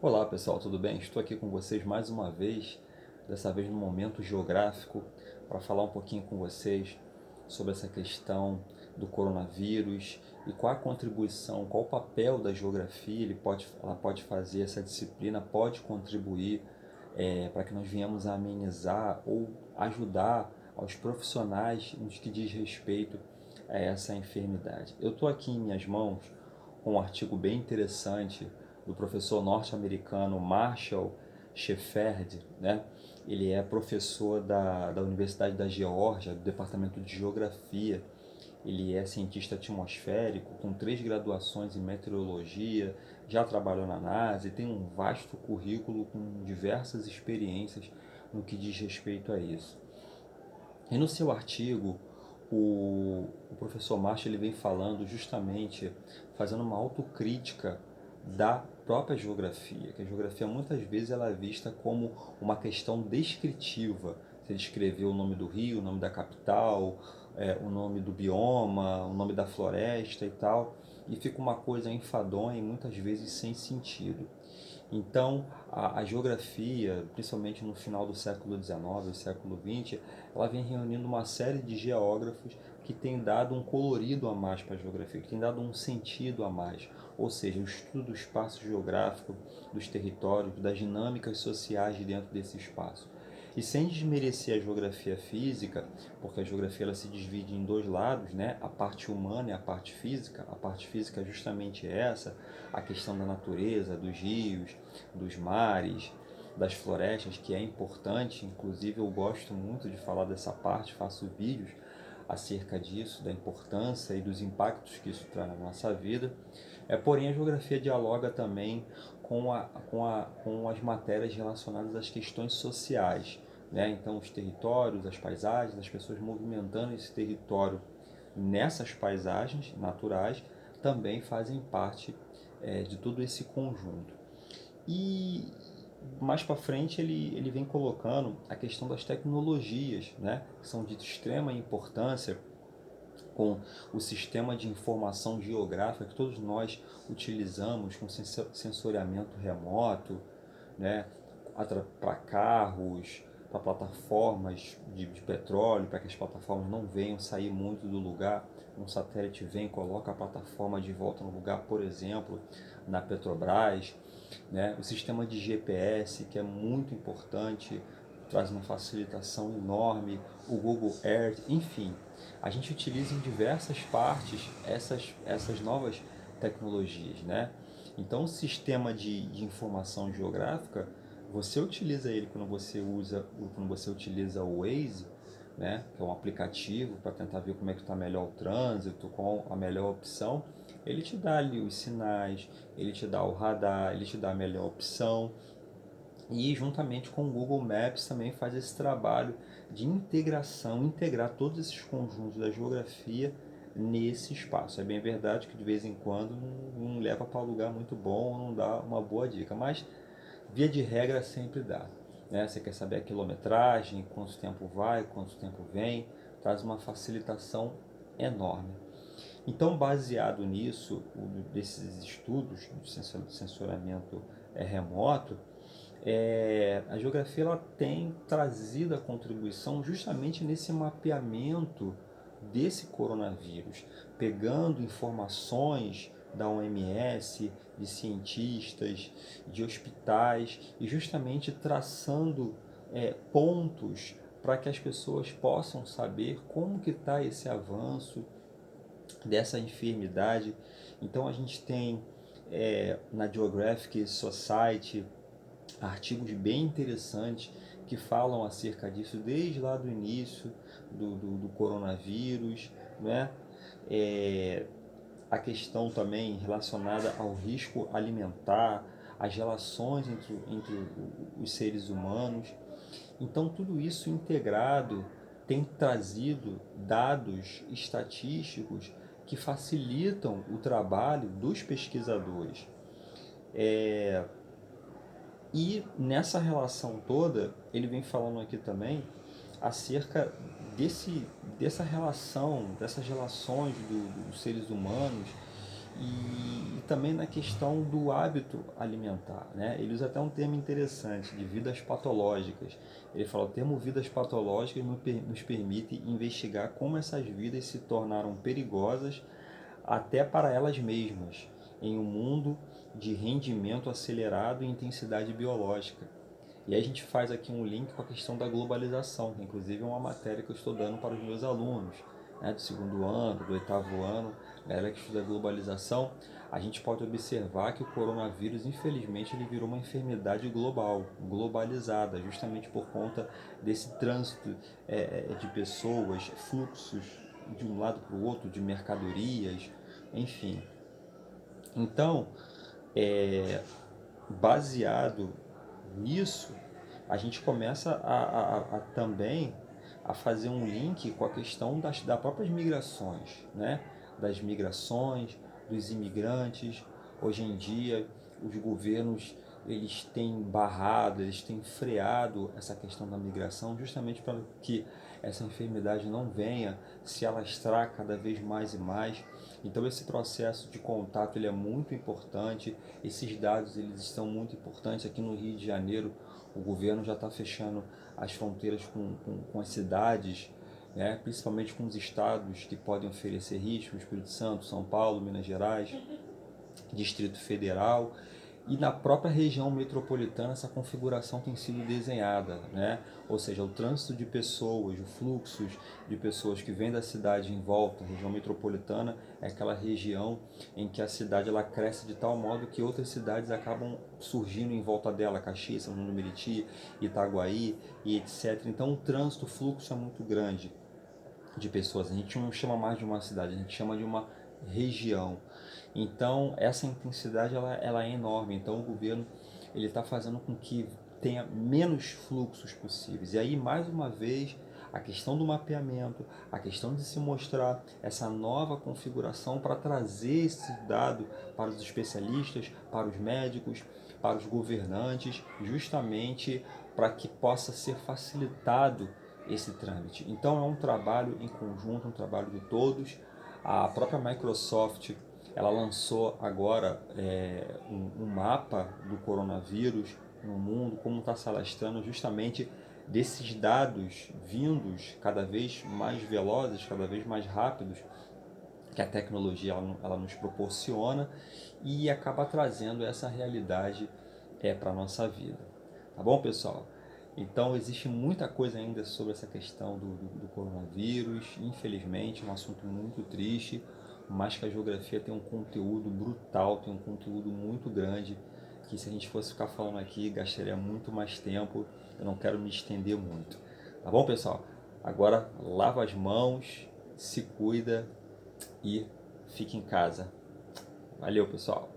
Olá pessoal, tudo bem? Estou aqui com vocês mais uma vez, dessa vez no momento geográfico, para falar um pouquinho com vocês sobre essa questão do coronavírus e qual a contribuição, qual o papel da geografia ela pode fazer, essa disciplina pode contribuir para que nós venhamos a amenizar ou ajudar aos profissionais no que diz respeito a essa enfermidade. Eu estou aqui em minhas mãos com um artigo bem interessante do professor norte-americano Marshall Shepard, né? Ele é professor da Universidade da Geórgia, do Departamento de Geografia. Ele é cientista atmosférico, com 3 graduações em meteorologia, já trabalhou na NASA e tem um vasto currículo com diversas experiências no que diz respeito a isso. E no seu artigo, o professor Marshall ele vem falando justamente, fazendo uma autocrítica da própria geografia, que a geografia muitas vezes ela é vista como uma questão descritiva. Você descrever o nome do rio, o nome da capital, o nome do bioma, o nome da floresta e tal, e fica uma coisa enfadonha e muitas vezes sem sentido. Então, a geografia, principalmente no final do século XIX e século XX, ela vem reunindo uma série de geógrafos que tem dado um colorido a mais para a geografia, que tem dado um sentido a mais. Ou seja, o estudo do espaço geográfico, dos territórios, das dinâmicas sociais de dentro desse espaço. E sem desmerecer a geografia física, porque a geografia ela se divide em dois lados, né? A parte humana e a parte física. A parte física é justamente essa, a questão da natureza, dos rios, dos mares, das florestas, que é importante. Inclusive eu gosto muito de falar dessa parte, faço vídeos acerca disso, da importância e dos impactos que isso traz na nossa vida. Porém, a geografia dialoga também com as matérias relacionadas às questões sociais, né? Então, os territórios, as paisagens, as pessoas movimentando esse território nessas paisagens naturais também fazem parte de todo esse conjunto. E mais para frente ele vem colocando a questão das tecnologias, né, que são de extrema importância com o sistema de informação geográfica que todos nós utilizamos, com sensoriamento remoto, né, para carros, para plataformas de petróleo, para que as plataformas não venham sair muito do lugar. Um satélite vem e coloca a plataforma de volta no lugar, por exemplo, na Petrobras, né? O sistema de GPS, que é muito importante, traz uma facilitação enorme, o Google Earth, enfim. A gente utiliza em diversas partes essas novas tecnologias, né? Então, o sistema de informação geográfica, você utiliza ele quando você utiliza o Waze, né? Que é um aplicativo para tentar ver como é que está melhor o trânsito, qual a melhor opção. Ele te dá ali os sinais, ele te dá o radar, ele te dá a melhor opção. E juntamente com o Google Maps também faz esse trabalho de integração, integrar todos esses conjuntos da geografia nesse espaço. É bem verdade que de vez em quando não leva para um lugar muito bom, não dá uma boa dica, mas via de regra sempre dá. Né? Você quer saber a quilometragem, quanto tempo vai, quanto tempo vem, traz uma facilitação enorme. Então, baseado nisso, desses estudos de sensoriamento remoto, a geografia ela tem trazido a contribuição justamente nesse mapeamento desse coronavírus, pegando informações da OMS, de cientistas, de hospitais e justamente traçando pontos para que as pessoas possam saber como que está esse avanço dessa enfermidade. Então a gente tem na Geographic Society artigos bem interessantes que falam acerca disso desde lá do início do coronavírus, né? É, a questão também relacionada ao risco alimentar, as relações entre os seres humanos. Então, tudo isso integrado tem trazido dados estatísticos que facilitam o trabalho dos pesquisadores. E nessa relação toda, ele vem falando aqui também acerca dessa relação, dessas relações dos seres humanos e também na questão do hábito alimentar, né? Ele usa até um termo interessante, de vidas patológicas. Ele fala, o termo vidas patológicas nos permite investigar como essas vidas se tornaram perigosas até para elas mesmas, em um mundo de rendimento acelerado e intensidade biológica. E aí a gente faz aqui um link com a questão da globalização, que inclusive é uma matéria que eu estou dando para os meus alunos, né, do segundo ano, do oitavo ano, galera que estuda globalização. A gente pode observar que o coronavírus, infelizmente, ele virou uma enfermidade global, globalizada, justamente por conta desse trânsito de pessoas, fluxos de um lado para o outro, de mercadorias, enfim. Então, é, baseado nisso, a gente começa também a fazer um link com a questão das próprias migrações, né? Das migrações, dos imigrantes. Hoje em dia, os governos eles têm barrado, eles têm freado essa questão da migração justamente para que essa enfermidade não venha se alastrar cada vez mais e mais. Então esse processo de contato ele é muito importante, esses dados eles estão muito importantes. Aqui no Rio de Janeiro o governo já está fechando as fronteiras com as cidades, né, principalmente com os estados que podem oferecer risco, Espírito Santo, São Paulo, Minas Gerais, Distrito Federal. E na própria região metropolitana essa configuração tem sido desenhada, né? Ou seja, o trânsito de pessoas, o fluxo de pessoas que vêm da cidade em volta, a região metropolitana é aquela região em que a cidade ela cresce de tal modo que outras cidades acabam surgindo em volta dela, Caxias, São João do Meriti, Itaguaí e etc. Então o trânsito, o fluxo é muito grande de pessoas. A gente não chama mais de uma cidade, a gente chama de uma região. Então essa intensidade ela é enorme. Então o governo ele está fazendo com que tenha menos fluxos possíveis. E aí mais uma vez a questão do mapeamento, a questão de se mostrar essa nova configuração para trazer esse dado para os especialistas, para os médicos, para os governantes, justamente para que possa ser facilitado esse trâmite. Então é um trabalho em conjunto, um trabalho de todos. A própria Microsoft ela lançou agora um mapa do coronavírus no mundo, como está se alastrando justamente desses dados vindos cada vez mais velozes, cada vez mais rápidos, que a tecnologia ela nos proporciona e acaba trazendo essa realidade para a nossa vida. Tá bom, pessoal? Então, existe muita coisa ainda sobre essa questão do coronavírus. Infelizmente, é um assunto muito triste, mas que a geografia tem um conteúdo brutal, tem um conteúdo muito grande, que se a gente fosse ficar falando aqui, gastaria muito mais tempo. Eu não quero me estender muito. Tá bom, pessoal? Agora, lava as mãos, se cuida e fique em casa. Valeu, pessoal!